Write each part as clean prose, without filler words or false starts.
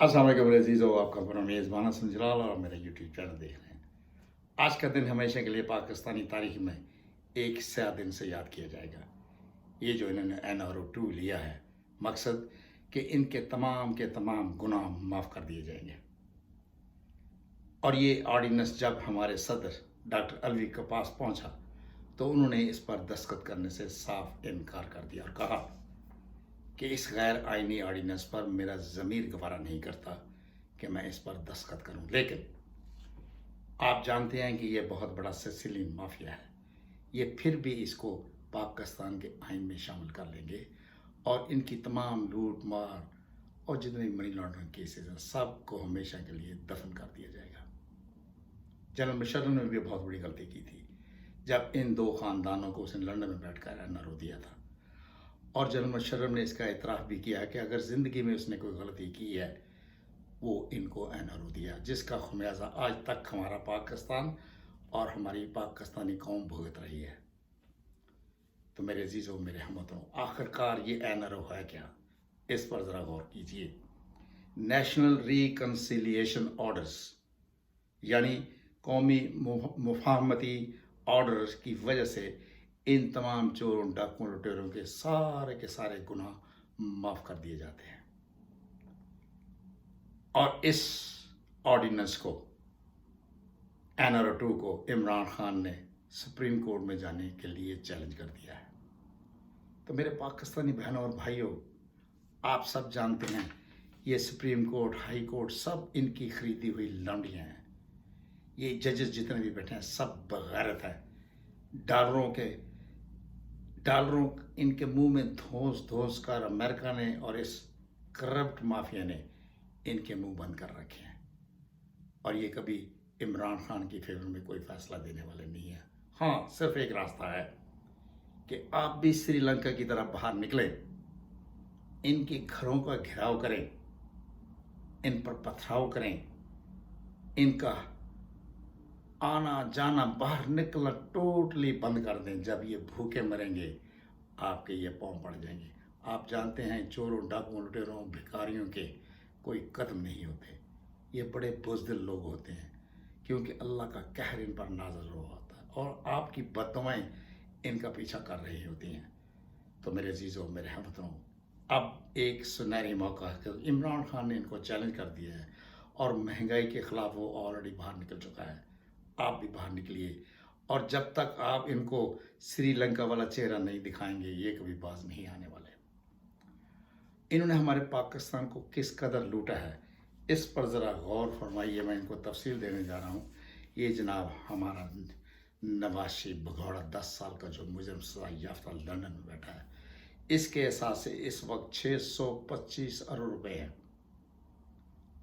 अस्सलाम वालेकुम मेरे अजीज़ो, आपका अपना मेज़बान हसन जलाल और मेरा यूट्यूब चैनल देख रहे हैं। आज का दिन हमेशा के लिए पाकिस्तानी तारीख में एक स्याह दिन से याद किया जाएगा। ये जो इन्होंने NRO 2 लिया है, मकसद कि इनके तमाम के तमाम गुनाह माफ़ कर दिए जाएंगे। और ये ऑर्डिनेंस जब हमारे सदर डॉक्टर अलवी के पास पहुंचा तो उन्होंने इस पर दस्तखत करने से साफ इनकार कर दिया और कहा कि इस गैर आइनी ऑर्डिनेंस पर मेरा ज़मीर गवारा नहीं करता कि मैं इस पर दस्तखत करूं। लेकिन आप जानते हैं कि ये बहुत बड़ा सिसिलियन माफिया है। ये फिर भी इसको पाकिस्तान के आइन में शामिल कर लेंगे और इनकी तमाम लूट मार और जितने मनी लॉन्ड्रिंग केसेस हैं सब को हमेशा के लिए दफन कर दिया जाएगा। जनरल मुशर्रफ ने भी बहुत बड़ी गलती की थी जब इन दो ख़ानदानों को उसने लंदन में बैठकर NRO दिया था। और जनरल मुशर्रफ ने इसका इतराफ़ भी किया कि अगर ज़िंदगी में उसने कोई गलती की है वो इनको NRO दिया, जिसका खमियाजा आज तक हमारा पाकिस्तान और हमारी पाकिस्तानी कौम भुगत रही है। तो मेरे अजीज़ों, मेरे हमवतनों, आखिरकार ये NRO है क्या, इस पर ज़रा गौर कीजिए। नेशनल रिकन्सिलिएशन ऑर्डर्स यानी कौमी मुफाहमती ऑर्डर्स की वजह से इन तमाम चोरों, डाकुओं, लुटेरों के सारे गुनाह माफ़ कर दिए जाते हैं। और इस ऑर्डिनेंस को NRO 2 को इमरान खान ने सुप्रीम कोर्ट में जाने के लिए चैलेंज कर दिया है। तो मेरे पाकिस्तानी बहनों और भाइयों, आप सब जानते हैं ये सुप्रीम कोर्ट, हाई कोर्ट सब इनकी खरीदी हुई लौंडियाँ हैं। ये जजेस जितने भी बैठे हैं सब बगैरत है। डॉलरों इनके मुंह में धोस कर अमेरिका ने और इस करप्ट माफिया ने इनके मुंह बंद कर रखे हैं। और ये कभी इमरान खान की फेवर में कोई फैसला देने वाले नहीं है। हाँ, सिर्फ एक रास्ता है कि आप भी श्रीलंका की तरफ बाहर निकलें, इनके घरों का घेराव करें, इन पर पथराव करें, इनका आना जाना बाहर निकलना टोटली बंद कर दें। जब ये भूखे मरेंगे आपके ये पाँव पड़ जाएंगे। आप जानते हैं चोरों, डाकुओं, लुटेरों, भिखारियों के कोई कदम नहीं होते। ये बड़े बुज़दिल लोग होते हैं क्योंकि अल्लाह का कहर इन पर नाज़िल हुआ होता है और आपकी बद्दुआएं इनका पीछा कर रही होती हैं। तो मेरे अजीज़ों, मेरे हमवतनों, अब एक सुनहरी मौका है। इमरान खान ने इनको चैलेंज कर दिया है और महंगाई के ख़िलाफ़ वो ऑलरेडी बाहर निकल चुका है। आप भी बाहर निकलिए और जब तक आप इनको श्रीलंका वाला चेहरा नहीं दिखाएंगे ये कभी बाज नहीं आने वाले। इन्होंने हमारे पाकिस्तान को किस कदर लूटा है इस पर ज़रा गौर फरमाइए। मैं इनको तफसील देने जा रहा हूँ। ये जनाब हमारा नवाज शरीफ भगौड़ा 10 साल का जो मुजरिम सजा याफ्ता लंदन में बैठा है, इसके एहसास से इस वक्त 625 अरब रुपए हैं।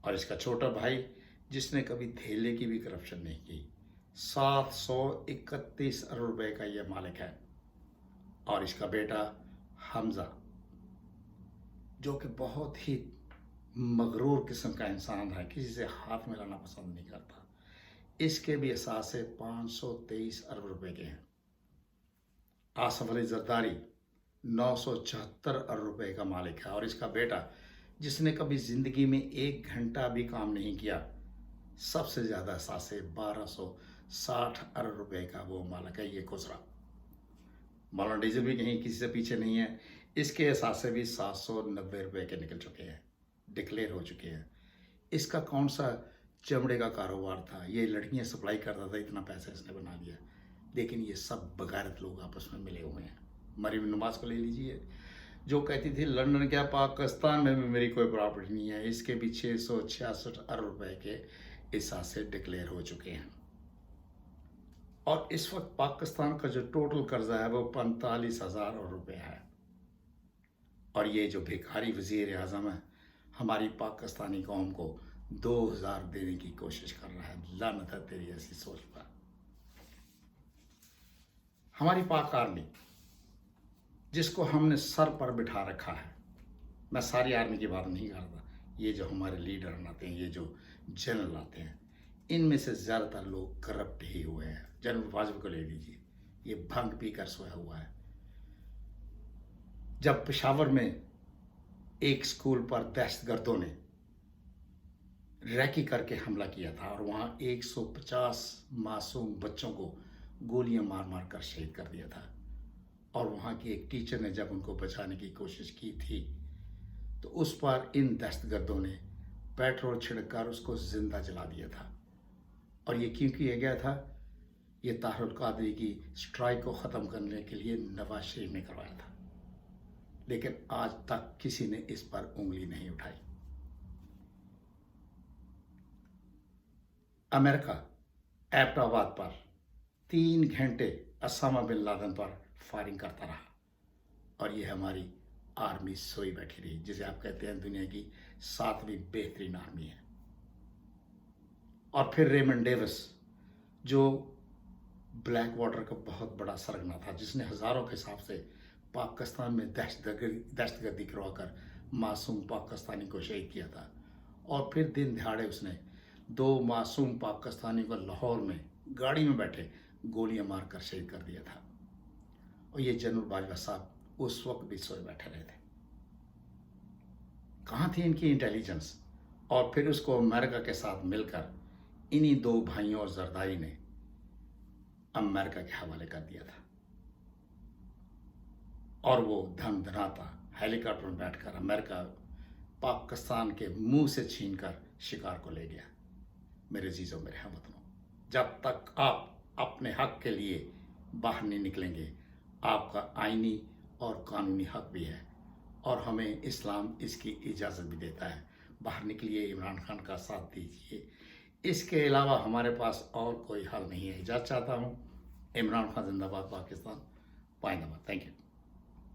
और इसका छोटा भाई जिसने कभी धेले की भी करप्शन नहीं की, 731 अरब रुपए का यह मालिक है। और इसका बेटा हमजा जो कि बहुत ही मगरूर किस्म का इंसान है, किसी से हाथ मिलाना पसंद नहीं करता, इसके भी एहसास से 523 अरब रुपए के हैं। आसफ अली जरदारी 974 अरब रुपए का मालिक है। और इसका बेटा जिसने कभी ज़िंदगी में 1 घंटा भी काम नहीं किया, सबसे ज़्यादा एहसास से 1260 अरब रुपए का वो मालिक है। ये खुसरा मौलाना डीजल भी कहीं किसी से पीछे नहीं है। इसके एहसास से भी 790 रुपए के निकल चुके हैं, डिक्लेयर हो चुके हैं। इसका कौन सा चमड़े का कारोबार था, ये लड़कियां सप्लाई करता था, इतना पैसा इसने बना दिया। लेकिन ये सब बगैरत लोग आपस में मिले हुए हैं। मरीम नवाज को ले लीजिए, जो कहती थी लंदन क्या पाकिस्तान में भी मेरी कोई प्रॉपर्टी नहीं है, इसके भी 666 अरब रुपए के हिसाब से डिक्लेयर हो चुके हैं। और इस वक्त पाकिस्तान का जो टोटल कर्जा है वो 45,000 अरब रुपये है। और ये जो भिखारी वजीर आज़म है हमारी पाकिस्तानी कौम को 2000 देने की कोशिश कर रहा है। लानत है तेरी ऐसी सोच पर। हमारी पाक आर्मी जिसको हमने सर पर बिठा रखा है, मैं सारी आर्मी की बात नहीं करता, ये जो हमारे लीडर आते हैं, ये जो जनरल आते हैं, इनमें से ज़्यादातर लोग करप्ट ही हुए हैं। जनरल वाजिब को ले लीजिए, ये भंग पी कर सोया हुआ है। जब पेशावर में एक स्कूल पर दहशतगर्दों ने रैकी करके हमला किया था और वहाँ 150 मासूम बच्चों को गोलियां मार मार कर शहीद कर दिया था। और वहाँ की एक टीचर ने जब उनको बचाने की कोशिश की थी तो उस पर इन दहशतगर्दों ने पेट्रोल छिड़ककर उसको जिंदा जला दिया था। और ये क्यों किया गया था? ये ताहिरुल कादरी की स्ट्राइक को ख़त्म करने के लिए नवाज शरीफ ने करवाया था, लेकिन आज तक किसी ने इस पर उंगली नहीं उठाई। अमेरिका एबटाबाद पर 3 घंटे असामा बिन लादेन पर फायरिंग करता रहा और ये हमारी आर्मी सोई बैठी रही, जिसे आप कहते हैं दुनिया की 7वीं बेहतरीन आर्मी है। और फिर रेमंड डेविस, जो ब्लैक वाटर का बहुत बड़ा सरगना था, जिसने हज़ारों के हिसाब से पाकिस्तान में दहशतगर्दी करवाकर मासूम पाकिस्तानी को शहीद किया था। और फिर दिन दिहाड़े उसने 2 मासूम पाकिस्तानी को लाहौर में गाड़ी में बैठे गोलियां मारकर शहीद कर दिया था। और ये जनरल बाजवा साहब उस वक्त भी सोए बैठे रहे थे। कहाँ थी इनकी इंटेलिजेंस? और फिर उसको अमेरिका के साथ मिलकर इन्हीं 2 भाइयों और जरदारी ने अमेरिका के हवाले कर दिया था। और वो धन धनाता हेलीकॉप्टर में बैठकर अमेरिका पाकिस्तान के मुंह से छीनकर शिकार को ले गया। मेरे अजीजों, मेरे हमवतनों, जब तक आप अपने हक के लिए बाहर नहीं निकलेंगे, आपका आईनी और कानूनी हक भी है और हमें इस्लाम इसकी इजाज़त भी देता है। बाहर निकलिए, इमरान खान का साथ दीजिए। इसके अलावा हमारे पास और कोई हल नहीं है। इजाज़त चाहता हूँ। इमरान खान जिंदाबाद, पाकिस्तान पाइंदाबाद। Thank you.